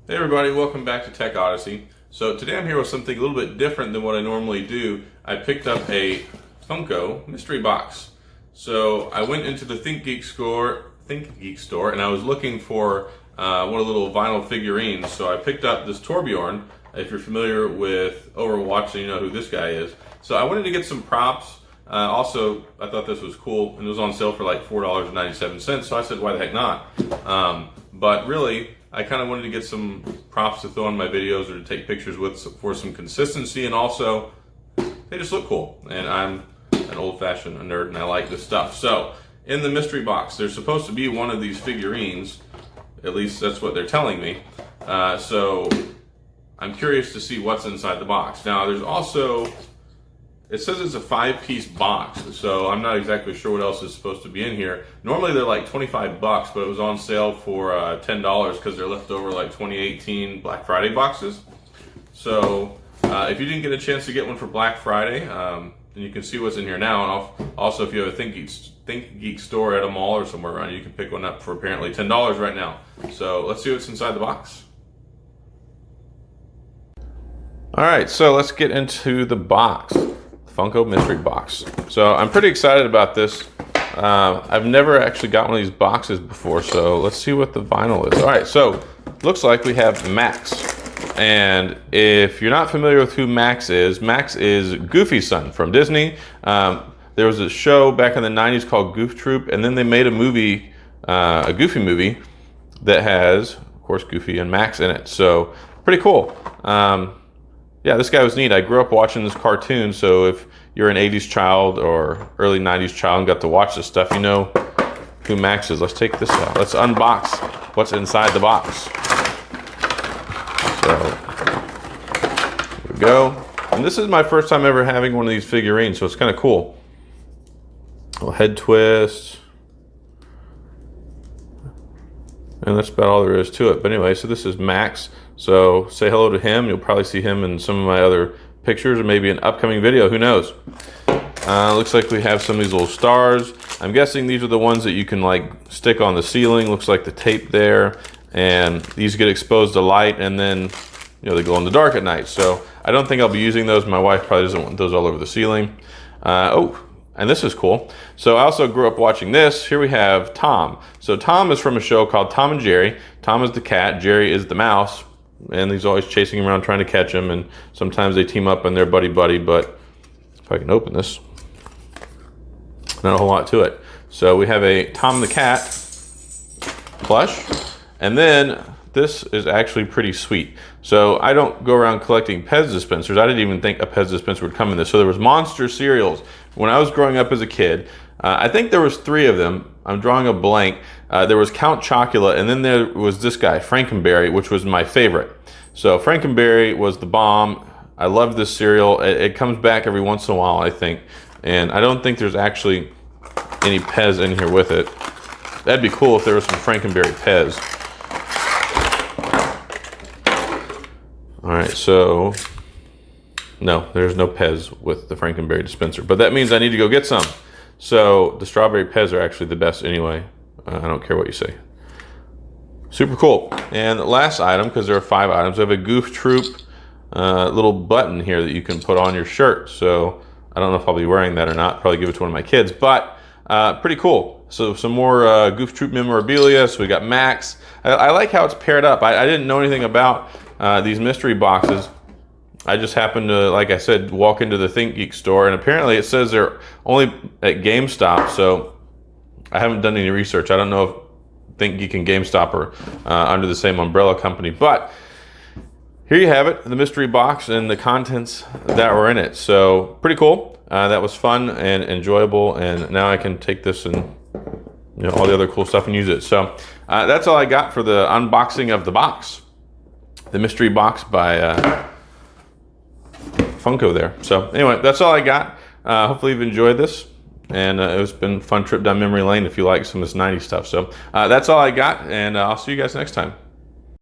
Hey everybody, welcome back to Tech Odyssey. So today I'm here with something a little bit different than what I normally do. I picked up a Funko Mystery Box. So I went into the Think Geek store, and I was looking for one of the little vinyl figurines. So I picked up this Torbjorn. If you're familiar with Overwatch, so you know who this guy is. So I wanted to get some props. Also, I thought this was cool, and it was on sale for like $4.97. So I said, why the heck not? But really, I kind of wanted to get some props to throw in my videos or to take pictures with for some consistency, and also they just look cool. And I'm an old-fashioned nerd, and I like this stuff. So in the mystery box, there's supposed to be one of these figurines. At least that's what they're telling me. So I'm curious to see what's inside the box. Now, there's also, it says it's a 5-piece box, so I'm not exactly sure what else is supposed to be in here. Normally they're like 25 bucks, but it was on sale for $10 because they're leftover like 2018 Black Friday boxes. So if you didn't get a chance to get one for Black Friday, then you can see what's in here now. And also, if you have a Think Geek store at a mall or somewhere around, you can pick one up for apparently $10 right now. So let's see what's inside the box. All right, so let's get into the box. Funko Mystery Box. So I'm pretty excited about this. I've never actually got one of these boxes before, so let's see what the vinyl is. All right, so looks like we have Max. And if you're not familiar with who Max is Goofy's son from Disney. There was a show back in the 90s called Goof Troop, and then they made a movie, a Goofy movie, that has, of course, Goofy and Max in it. So pretty cool. Yeah, this guy was neat. I grew up watching this cartoon, so if you're an 80s child or early 90s child and got to watch this stuff, you know who Max is. Let's take this out. Let's unbox what's inside the box. So, here we go. And this is my first time ever having one of these figurines, so it's kind of cool. A little head twist. And that's about all there is to it. But anyway, so this is Max. So say hello to him. You'll probably see him in some of my other pictures or maybe an upcoming video. Who knows? Looks like we have some of these little stars. I'm guessing these are the ones that you can like stick on the ceiling. Looks like the tape there. And these get exposed to light, and then they go in the dark at night. So I don't think I'll be using those. My wife probably doesn't want those all over the ceiling. And this is cool. So I also grew up watching this. Here we have Tom. So Tom is from a show called Tom and Jerry. Tom is the cat, Jerry is the mouse, and he's always chasing him around trying to catch him, and sometimes they team up and they're buddy-buddy, but if I can open this, not a whole lot to it. So we have a Tom the Cat plush, and then this is actually pretty sweet. So I don't go around collecting Pez dispensers. I didn't even think a Pez dispenser would come in this. So there was Monster cereals. When I was growing up as a kid, I think there was 3 of them. I'm drawing a blank. There was Count Chocula, and then there was this guy, Frankenberry, which was my favorite. So Frankenberry was the bomb. I love this cereal. It comes back every once in a while, I think. And I don't think there's actually any Pez in here with it. That'd be cool if there was some Frankenberry Pez. All right, so no, there's no Pez with the Frankenberry dispenser, but that means I need to go get some. So the strawberry Pez are actually the best anyway. I don't care what you say. Super cool. And the last item, because there are 5 items, I have a Goof Troop little button here that you can put on your shirt. So I don't know if I'll be wearing that or not. Probably give it to one of my kids, but pretty cool. So some more Goof Troop memorabilia. So we got Max. I like how it's paired up. I didn't know anything about these mystery boxes. I just happened to, like I said, walk into the Think Geek store, and apparently it says they're only at GameStop, so I haven't done any research. I don't know if Think Geek and GameStop are under the same umbrella company, but here you have it, the mystery box and the contents that were in it. So pretty cool. That was fun and enjoyable, and now I can take this and all the other cool stuff and use it. So that's all I got for the unboxing of the box. The mystery box by Funko there. So anyway, that's all I got. Hopefully you've enjoyed this, and it's been a fun trip down memory lane if you like some of this 90s stuff. So that's all I got, and I'll see you guys next time.